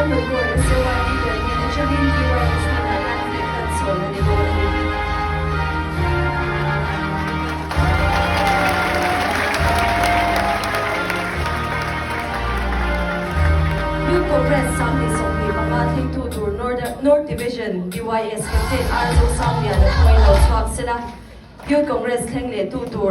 President Lugor SAY leader ni Angeline DYS na nanay Kansol na nagawin. Youth Congress Sambi Songhi Pangating Tutur North Division DYS Captain Arzo Sambia na Poino Swap sila Youth Congress Thengle Tutur